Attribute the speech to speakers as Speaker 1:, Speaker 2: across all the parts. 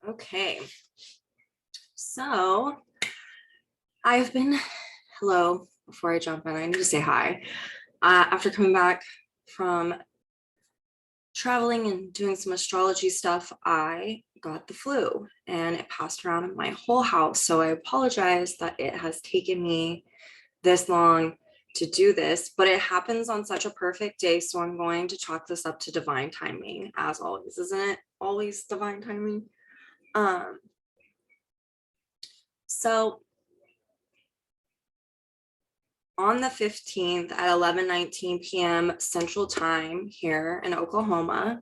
Speaker 1: Okay, so I've been, hello, before I jump in, I need to say hi. After coming back from traveling and doing some astrology stuff, I got the flu and it passed around in my whole house. So I apologize that it has taken me this long to do this, but it happens on such a perfect day. So I'm going to chalk this up to divine timing, as always, isn't it? Always divine timing. So on the 15th at 11:19 p.m. Central Time here in Oklahoma,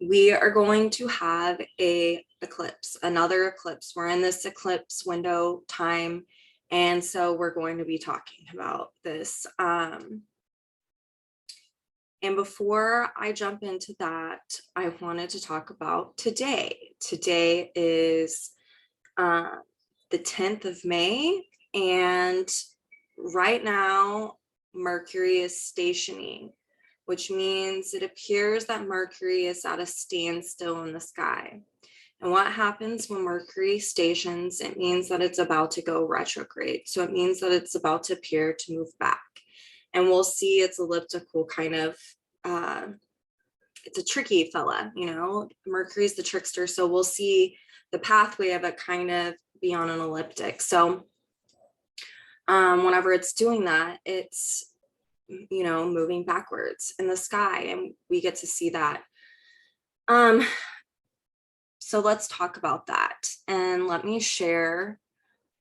Speaker 1: we are going to have a eclipse, another eclipse. We're in this eclipse window time, and so we're going to be talking about this. And before I jump into that, I wanted to talk about today. Today is the 10th of May, and right now, Mercury is stationing, which means it appears that Mercury is at a standstill in the sky. And what happens when Mercury stations? It means that it's about to go retrograde. So it means that it's about to appear to move back. And we'll see it's elliptical kind of, it's a tricky fella, you know, Mercury's the trickster. So we'll see the pathway of it kind of be on an elliptic. So whenever it's doing that, it's, you know, moving backwards in the sky, and we get to see that. So let's talk about that, and let me share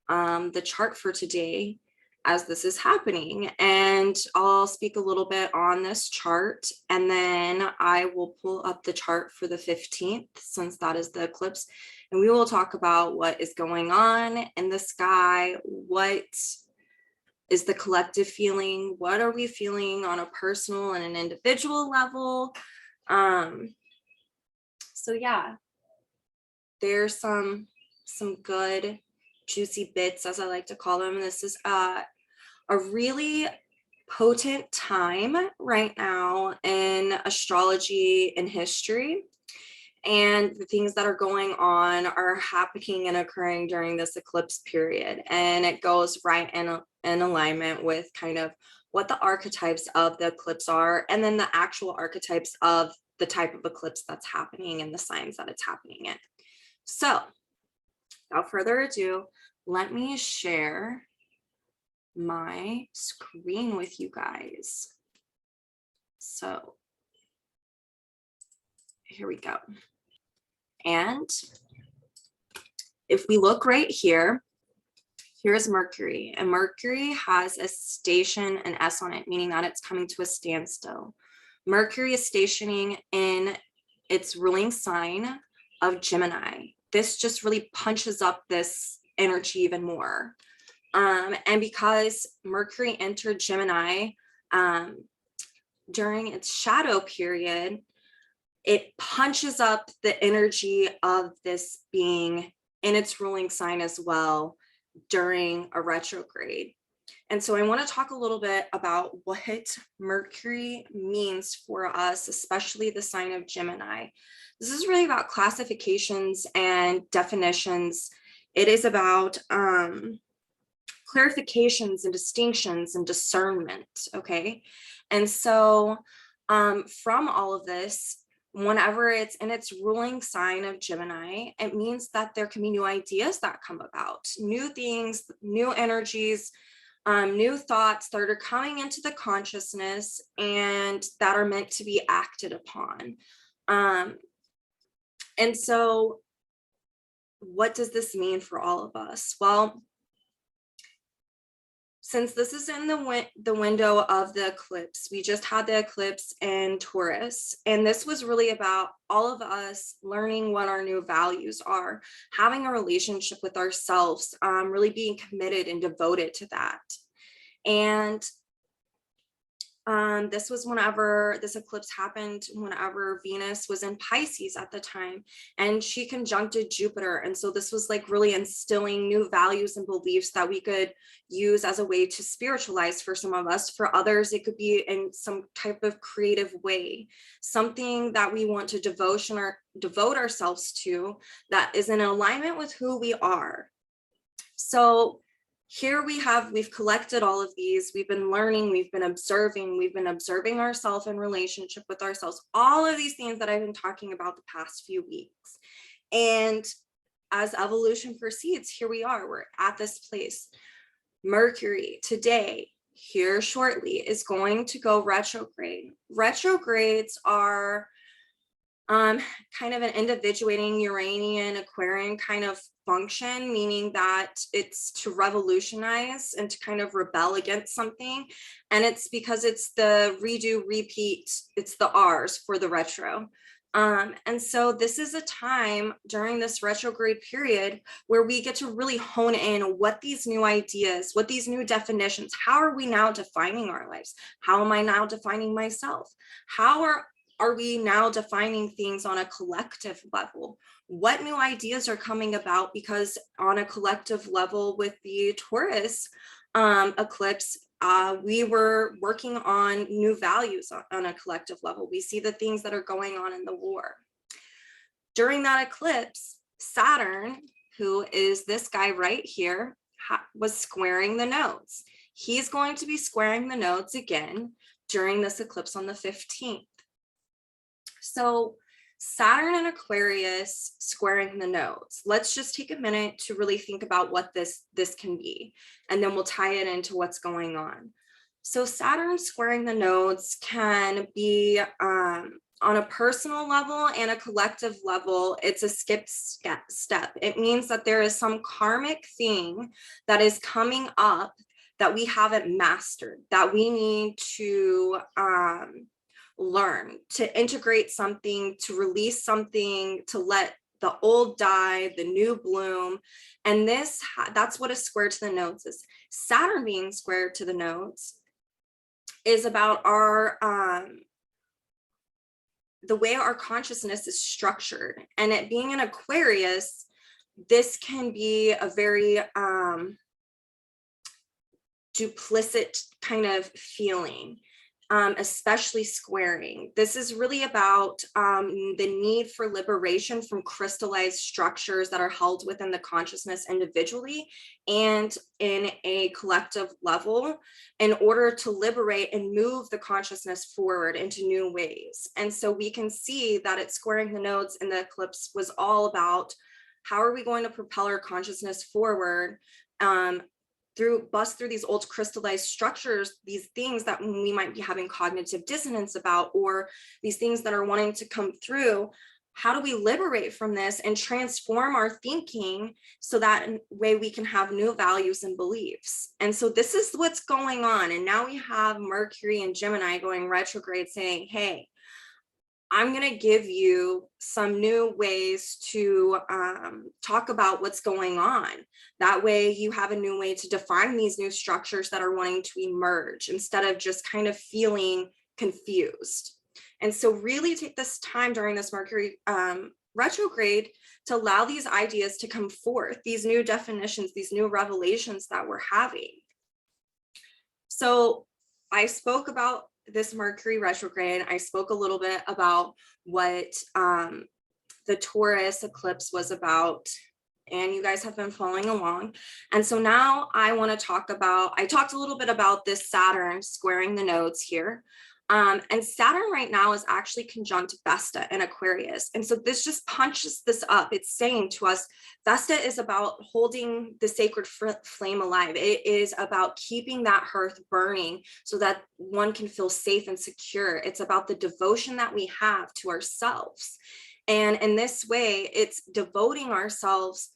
Speaker 1: the chart for today as this is happening, and I'll speak a little bit on this chart, and then I will pull up the chart for the 15th, since that is the eclipse, and we will talk about what is going on in the sky, what is the collective feeling, what are we feeling on a personal and an individual level. So yeah, there's some good juicy bits, as I like to call them. This is a really potent time right now in astrology and history, and the things that are going on are happening and occurring during this eclipse period, and it goes right in alignment with kind of what the archetypes of the eclipse are, and then the actual archetypes of the type of eclipse that's happening and the signs that it's happening in. So without further ado, let me share my screen with you guys. So here we go. And if we look right here, here's Mercury, and Mercury has a station, an S on it, meaning that it's coming to a standstill. Mercury is stationing in its ruling sign of Gemini. This just really punches up this energy even more. And because Mercury entered Gemini during its shadow period, it punches up the energy of this being in its ruling sign as well during a retrograde. And so I want to talk a little bit about what Mercury means for us, especially the sign of Gemini. This is really about classifications and definitions. It is about clarifications and distinctions and discernment, okay? And so from all of this, whenever it's in its ruling sign of Gemini, it means that there can be new ideas that come about, new things, new energies, new thoughts that are coming into the consciousness and that are meant to be acted upon. And so what does this mean for all of us? Well, since this is in the window of the eclipse, we just had the eclipse in Taurus, and this was really about all of us learning what our new values are, having a relationship with ourselves, really being committed and devoted to that. And This was whenever this eclipse happened, whenever Venus was in Pisces at the time, and she conjuncted Jupiter. And so this was like really instilling new values and beliefs that we could use as a way to spiritualize for some of us. For others, it could be in some type of creative way, something that we want to devote ourselves to that is in alignment with who we are. So here we've collected all of these, we've been learning, we've been observing ourselves in relationship with ourselves, all of these things that I've been talking about the past few weeks. And as evolution proceeds, here we are, we're at this place. Mercury today, here shortly, is going to go retrograde. Retrogrades are kind of an individuating Uranian Aquarian kind of function, meaning that it's to revolutionize and to kind of rebel against something. And it's because it's the redo, repeat, it's the R's for the retro. And so this is a time during this retrograde period where we get to really hone in what these new ideas, what these new definitions, how are we now defining our lives? How am I now defining myself? How are we now defining things on a collective level? What new ideas are coming about? Because on a collective level with the Taurus eclipse, we were working on new values on a collective level. We see the things that are going on in the war. During that eclipse, Saturn, who is this guy right here, was squaring the nodes. He's going to be squaring the nodes again during this eclipse on the 15th. So Saturn and Aquarius squaring the nodes. Let's just take a minute to really think about what this can be, and then we'll tie it into what's going on. So Saturn squaring the nodes can be on a personal level and a collective level. It's a skipped step. It means that there is some karmic thing that is coming up that we haven't mastered, that we need to learn, to integrate something, to release something, to let the old die, the new bloom. And that's what a square to the nodes is. Saturn being squared to the nodes is about our the way our consciousness is structured. And it being an Aquarius, this can be a very duplicit kind of feeling. Especially squaring. This is really about the need for liberation from crystallized structures that are held within the consciousness individually and in a collective level in order to liberate and move the consciousness forward into new ways. And so we can see that it's squaring the nodes in the eclipse was all about how are we going to propel our consciousness forward, bust through these old crystallized structures, these things that we might be having cognitive dissonance about, or these things that are wanting to come through. How do we liberate from this and transform our thinking so that way we can have new values and beliefs? And so this is what's going on. And now we have Mercury and Gemini going retrograde saying, hey, I'm going to give you some new ways to talk about what's going on. That way you have a new way to define these new structures that are wanting to emerge instead of just kind of feeling confused. And so really take this time during this Mercury retrograde to allow these ideas to come forth, these new definitions, these new revelations that we're having. So I spoke about this Mercury retrograde. I spoke a little bit about what the Taurus eclipse was about, and you guys have been following along. And so now I want to talk about, I talked a little bit about this Saturn squaring the nodes here. And Saturn right now is actually conjunct Vesta in Aquarius. And so this just punches this up. It's saying to us, Vesta is about holding the sacred flame alive. It is about keeping that hearth burning so that one can feel safe and secure. It's about the devotion that we have to ourselves. And in this way, it's devoting ourselves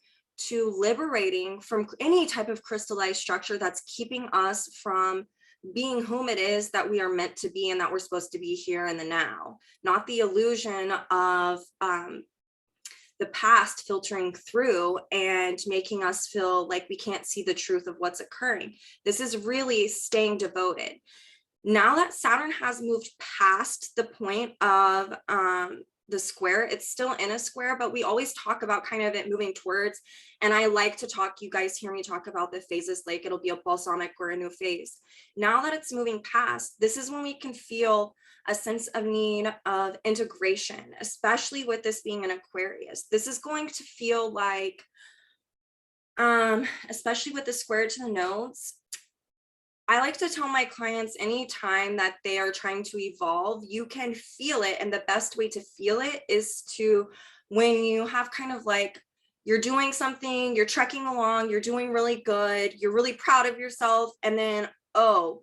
Speaker 1: to liberating from any type of crystallized structure that's keeping us from being whom it is that we are meant to be and that we're supposed to be here in the now, not the illusion of the past filtering through and making us feel like we can't see the truth of what's occurring. This is really staying devoted. Now that Saturn has moved past the point of the square, it's still in a square, but we always talk about kind of it moving towards, and I like to talk, you guys hear me talk about the phases like it'll be a balsamic or a new phase. Now that it's moving past, this is when we can feel a sense of need of integration, especially with this being an Aquarius. This is going to feel like, especially with the square to the nodes, I like to tell my clients anytime that they are trying to evolve, you can feel it. And the best way to feel it is to, when you have kind of like, you're doing something, you're trekking along, you're doing really good, you're really proud of yourself. And then, oh,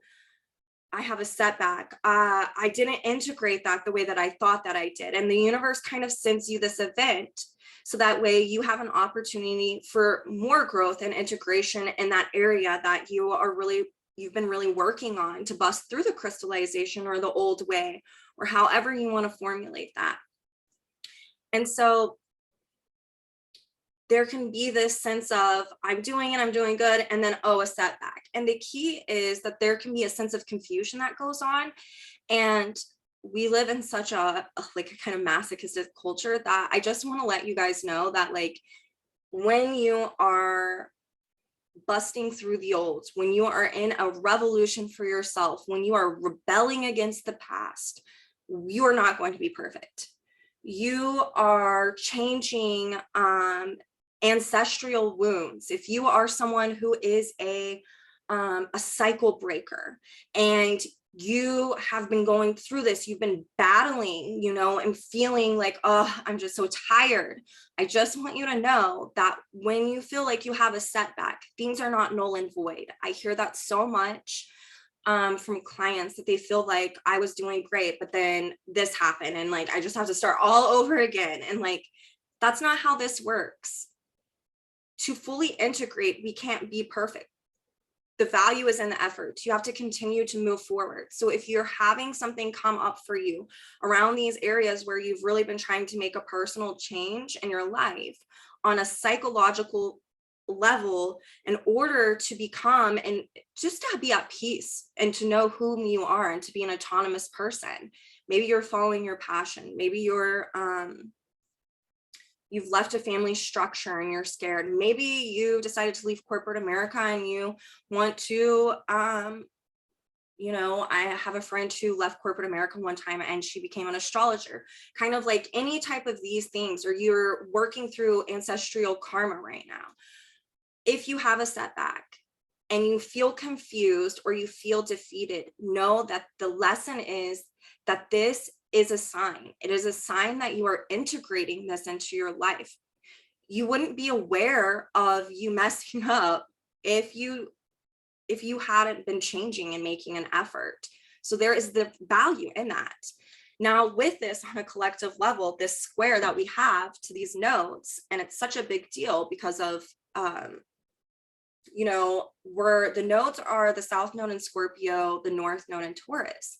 Speaker 1: I have a setback. I didn't integrate that the way that I thought that I did. And the universe kind of sends you this event. So that way you have an opportunity for more growth and integration in that area that you've been really working on to bust through the crystallization or the old way, or however you want to formulate that. And so there can be this sense of I'm doing it, I'm doing good, and then, oh, a setback. And the key is that there can be a sense of confusion that goes on. And we live in such a kind of masochistic culture that I just want to let you guys know that, like, when you are busting through the old, when you are in a revolution for yourself, when you are rebelling against the past, you are not going to be perfect. You are changing ancestral wounds. If you are someone who is a cycle breaker and you have been going through this, you've been battling, and feeling like, oh, I'm just so tired. I just want you to know that when you feel like you have a setback, things are not null and void. I hear that so much from clients, that they feel like I was doing great, but then this happened and like, I just have to start all over again. And like, that's not how this works. To fully integrate, we can't be perfect. The value is in the effort. You have to continue to move forward. So if you're having something come up for you around these areas where you've really been trying to make a personal change in your life on a psychological level, in order to become and just to be at peace and to know whom you are and to be an autonomous person, maybe you're following your passion, maybe you've left a family structure and you're scared. Maybe you decided to leave corporate America and you want to, I have a friend who left corporate America one time and she became an astrologer. Kind of like any type of these things, or you're working through ancestral karma right now. If you have a setback and you feel confused or you feel defeated, know that the lesson is that this is a sign. It is a sign that you are integrating this into your life. You wouldn't be aware of you messing up if you hadn't been changing and making an effort. So there is the value in that. Now with this on a collective level, this square that we have to these nodes, and it's such a big deal because of where the nodes are the South Node in Scorpio, the North Node in Taurus.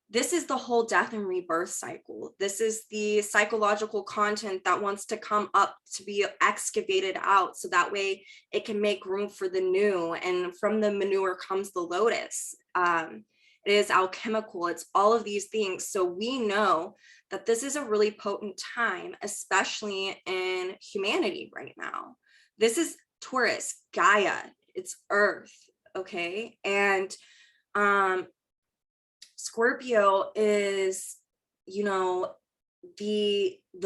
Speaker 1: This is the whole death and rebirth cycle. This is the psychological content that wants to come up to be excavated out, so that way it can make room for the new. And from the manure comes the lotus. It is alchemical. It's all of these things. So we know that this is a really potent time, especially in humanity right now. This is Taurus, Gaia, it's Earth, okay? And Scorpio is, the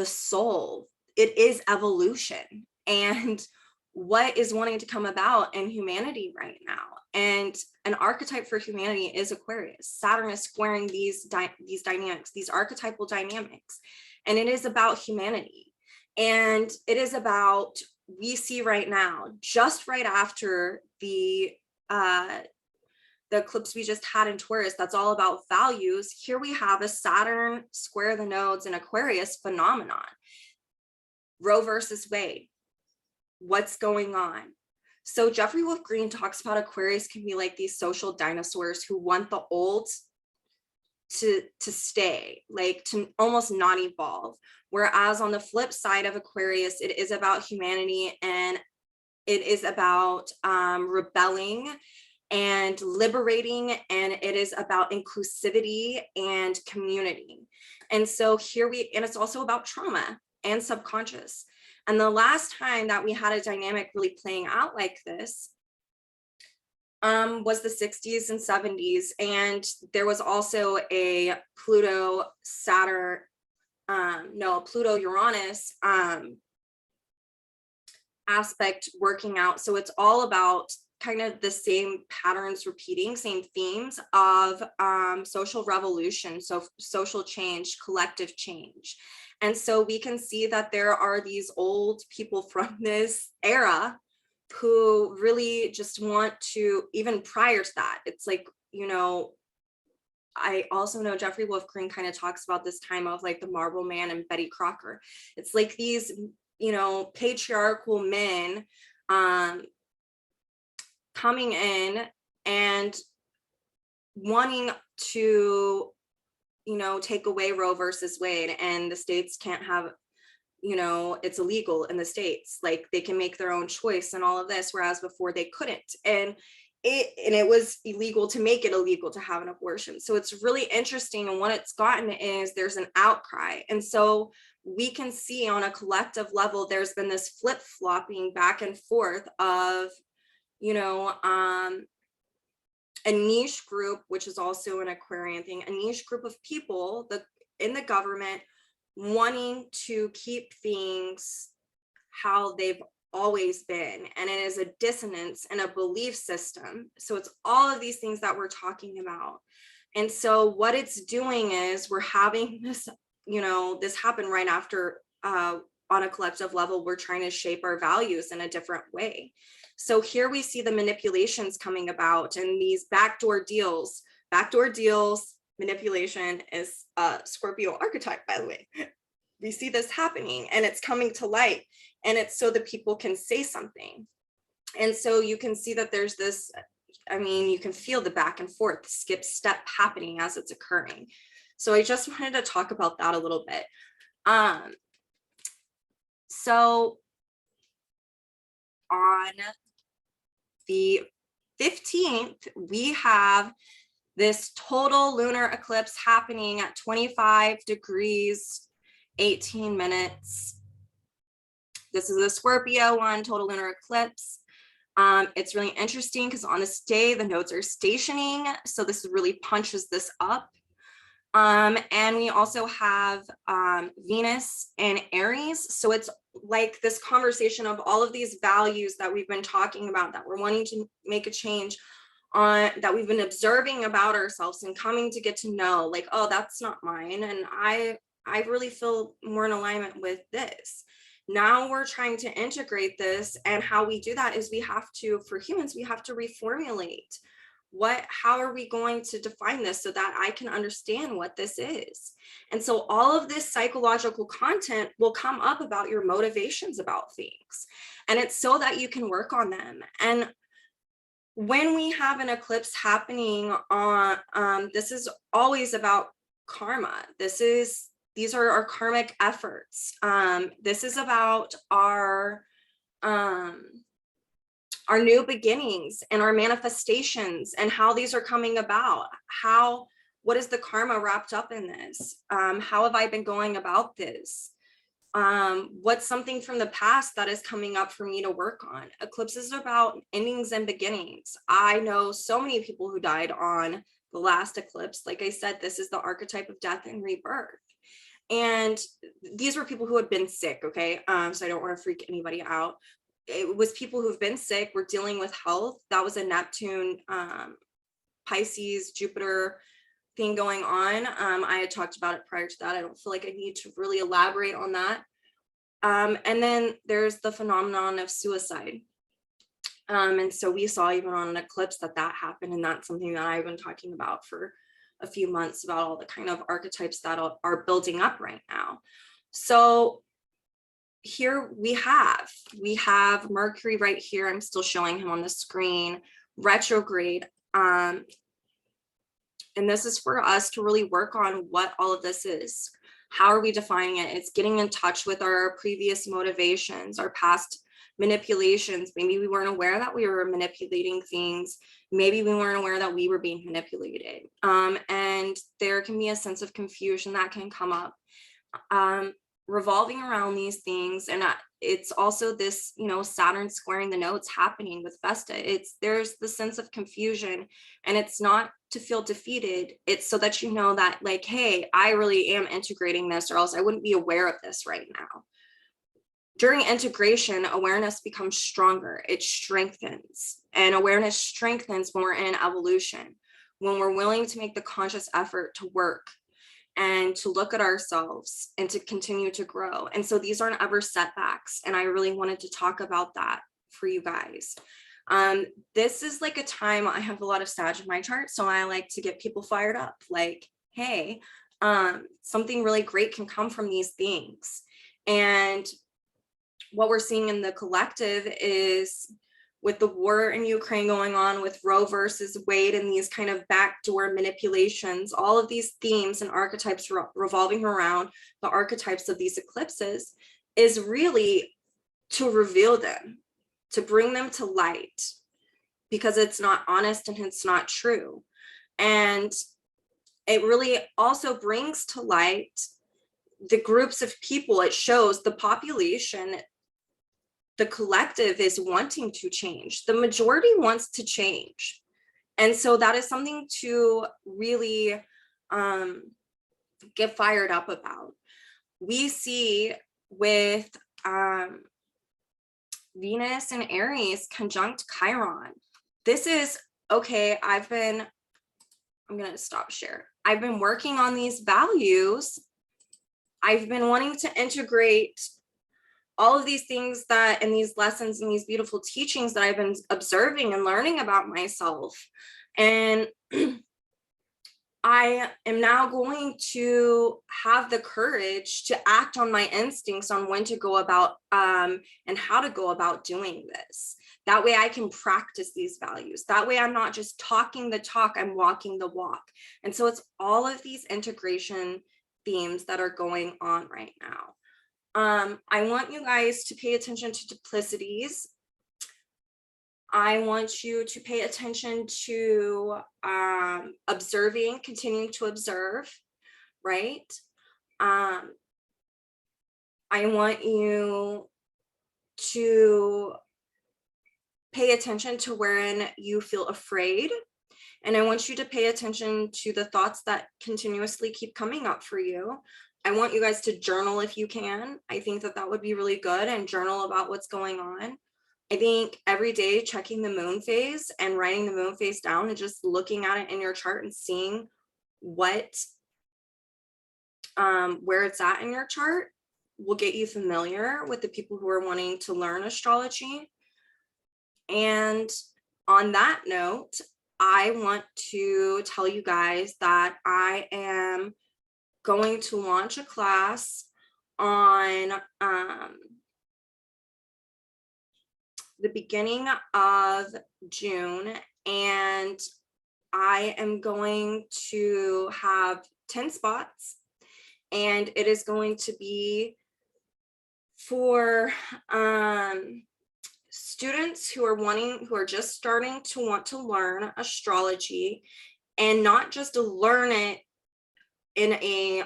Speaker 1: soul. It is evolution and what is wanting to come about in humanity right now. And an archetype for humanity is Aquarius. Saturn is squaring these dynamics, these archetypal dynamics, and it is about humanity. And it is about, we see right now, just right after the eclipse we just had in Taurus, that's all about values. Here we have a Saturn square the nodes in Aquarius phenomenon. Roe versus Wade. What's going on? So Jeffrey Wolf Green talks about Aquarius can be like these social dinosaurs who want the old to stay, like to almost not evolve. Whereas on the flip side of Aquarius, it is about humanity and it is about rebelling and liberating, and it is about inclusivity and community. And so and it's also about trauma and subconscious. And the last time that we had a dynamic really playing out like this was the 60s and 70s. And there was also a Pluto Uranus aspect working out. So it's all about kind of the same patterns repeating, same themes of social revolution, so social change, collective change. And so we can see that there are these old people from this era who really just want to, even prior to that, it's like, you know, I also know Jeffrey Wolfgreen kind of talks about this time of like the Marble Man and Betty Crocker. It's like these, you know, patriarchal men coming in and wanting to, you know, take away Roe versus Wade, and the states can't have, you know, it's illegal in the states, like they can make their own choice and all of this, whereas before they couldn't. And it was illegal to make it illegal to have an abortion. So it's really interesting. And what it's gotten is there's an outcry. And so we can see on a collective level, there's been this flip-flopping back and forth of, you know, a niche group, which is also an Aquarian thing, a niche group of people in the government wanting to keep things how they've always been. And it is a dissonance and a belief system. So it's all of these things that we're talking about. And so what it's doing is we're having this, you know, this happen right after on a collective level, we're trying to shape our values in a different way. So here we see the manipulations coming about and these backdoor deals, manipulation is a Scorpio archetype, by the way. We see this happening and it's coming to light, and it's so that people can say something. And so you can see that there's this, I mean, you can feel the back and forth, the skip step happening as it's occurring. So I just wanted to talk about that a little bit. So on the 15th, we have this total lunar eclipse happening at 25 degrees, 18 minutes. This is a Scorpio one, total lunar eclipse. It's really interesting because on this day, the nodes are stationing. So this really punches this up. And we also have Venus and Aries. So it's like this conversation of all of these values that we've been talking about, that we're wanting to make a change on, that we've been observing about ourselves and coming to get to know, like, oh, that's not mine. And I really feel more in alignment with this. Now we're trying to integrate this, and how we do that is we have to, for humans, we have to reformulate. How are we going to define this so that I can understand what this is? And so all of this psychological content will come up about your motivations about things. And it's so that you can work on them. And when we have an eclipse happening on, this is always about karma. These are our karmic efforts. This is about our new beginnings and our manifestations and how these are coming about. What is the karma wrapped up in this? How have I been going about this? What's something from the past that is coming up for me to work on? Eclipses are about endings and beginnings. I know so many people who died on the last eclipse. Like I said, this is the archetype of death and rebirth. And these were people who had been sick, okay? So I don't want to freak anybody out. It was people who've been sick, were dealing with health. That was a Neptune, Pisces, Jupiter thing going on. I had talked about it prior to that. I don't feel like I need to really elaborate on that. And then there's the phenomenon of suicide. And so we saw even on an eclipse that happened. And that's something that I've been talking about for a few months, about all the kind of archetypes that are building up right now. So here we have Mercury right here. I'm still showing him on the screen, retrograde. And this is for us to really work on what all of this is. How are we defining it? It's getting in touch with our previous motivations, our past manipulations. Maybe we weren't aware that we were manipulating things Maybe we weren't aware that we were being manipulated. And there can be a sense of confusion that can come up revolving around these things. And it's also this, you know, Saturn squaring the nodes happening with Vesta. There's the sense of confusion, and it's not to feel defeated. It's so that you know that, like, hey, I really am integrating this, or else I wouldn't be aware of this right now. During integration, awareness becomes stronger. It strengthens, and awareness strengthens when we're in evolution, when we're willing to make the conscious effort to work and to look at ourselves and to continue to grow. And so these aren't ever setbacks. And I really wanted to talk about that for you guys. This is like a time, I have a lot of Sag in my chart, so I like to get people fired up. Like, hey, something really great can come from these things. And what we're seeing in the collective is, with the war in Ukraine going on, with Roe versus Wade, and these kind of backdoor manipulations, all of these themes and archetypes revolving around the archetypes of these eclipses, is really to reveal them, to bring them to light, because it's not honest and it's not true. And it really also brings to light the groups of people. It shows the population, the collective is wanting to change. The majority wants to change. And so that is something to really get fired up about. We see with Venus and Aries conjunct Chiron. This is, okay, I'm gonna stop share. I've been working on these values. I've been wanting to integrate all of these things that, and these lessons and these beautiful teachings that I've been observing and learning about myself. And I am now going to have the courage to act on my instincts on when to go about and how to go about doing this. That way I can practice these values. That way I'm not just talking the talk, I'm walking the walk. And so it's all of these integration themes that are going on right now. I want you guys to pay attention to duplicities. I want you to pay attention to observing, continuing to observe, right? I want you to pay attention to wherein you feel afraid. And I want you to pay attention to the thoughts that continuously keep coming up for you. I want you guys to journal if you can. I think that that would be really good, and journal about what's going on. I think every day checking the moon phase and writing the moon phase down and just looking at it in your chart and seeing what, where it's at in your chart will get you familiar with the people who are wanting to learn astrology. And on that note, I want to tell you guys that I am going to launch a class on the beginning of June, and I am going to have 10 spots, and it is going to be for students who are just starting to want to learn astrology, and not just to learn it in a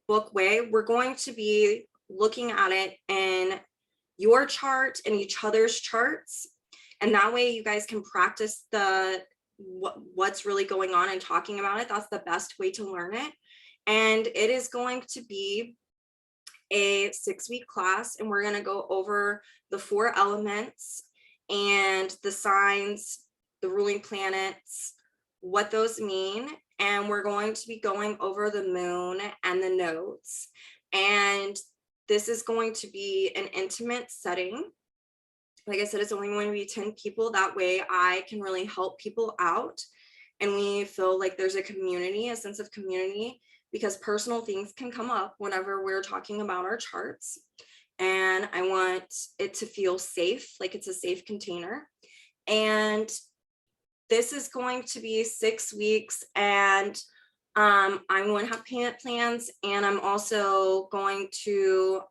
Speaker 1: book way. We're going to be looking at it in your chart and each other's charts, and that way you guys can practice what's really going on and talking about it. That's the best way to learn it. And it is going to be a 6-week class, and we're going to go over the 4 elements and the signs, the ruling planets, what those mean. And we're going to be going over the moon and the nodes. And this is going to be an intimate setting. Like I said, it's only going to be 10 people. That way I can really help people out, and we feel like there's a community, a sense of community, because personal things can come up whenever we're talking about our charts. And I want it to feel safe, like it's a safe container. And this is going to be 6 weeks, and I'm going to have payment plans, and I'm also going to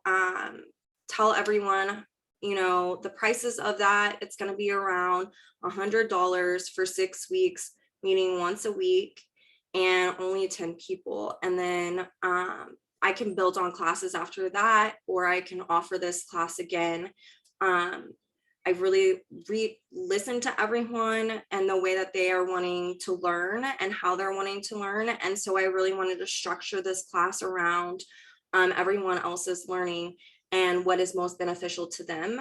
Speaker 1: tell everyone, you know, the prices of that, it's going to be around $100 for 6 weeks, meeting once a week, and only 10 people. And then I can build on classes after that, or I can offer this class again. I really listen to everyone and the way that they are wanting to learn and how they're wanting to learn. And so I really wanted to structure this class around everyone else's learning and what is most beneficial to them.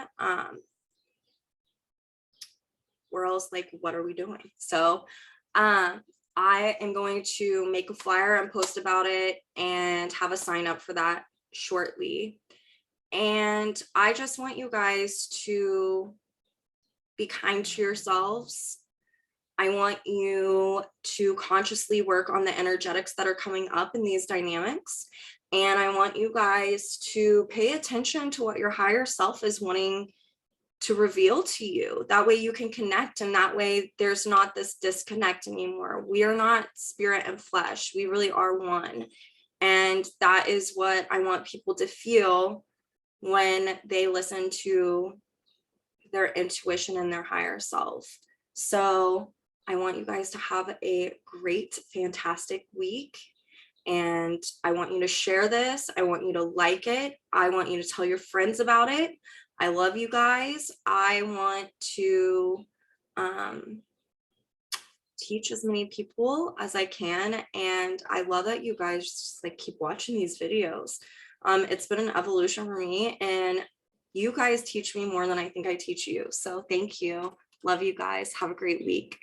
Speaker 1: Or else, like, what are we doing? So I am going to make a flyer and post about it and have a sign up for that shortly. And I just want you guys to be kind to yourselves. I want you to consciously work on the energetics that are coming up in these dynamics. And I want you guys to pay attention to what your higher self is wanting to reveal to you. That way you can connect, and that way there's not this disconnect anymore. We are not spirit and flesh. We really are one. And that is what I want people to feel when they listen to their intuition and their higher self. So I want you guys to have a great, fantastic week. And I want you to share this. I want you to like it. I want you to tell your friends about it. I love you guys. I want to teach as many people as I can. And I love that you guys just like keep watching these videos. It's been an evolution for me, and you guys teach me more than I think I teach you. So thank you. Love you guys. Have a great week.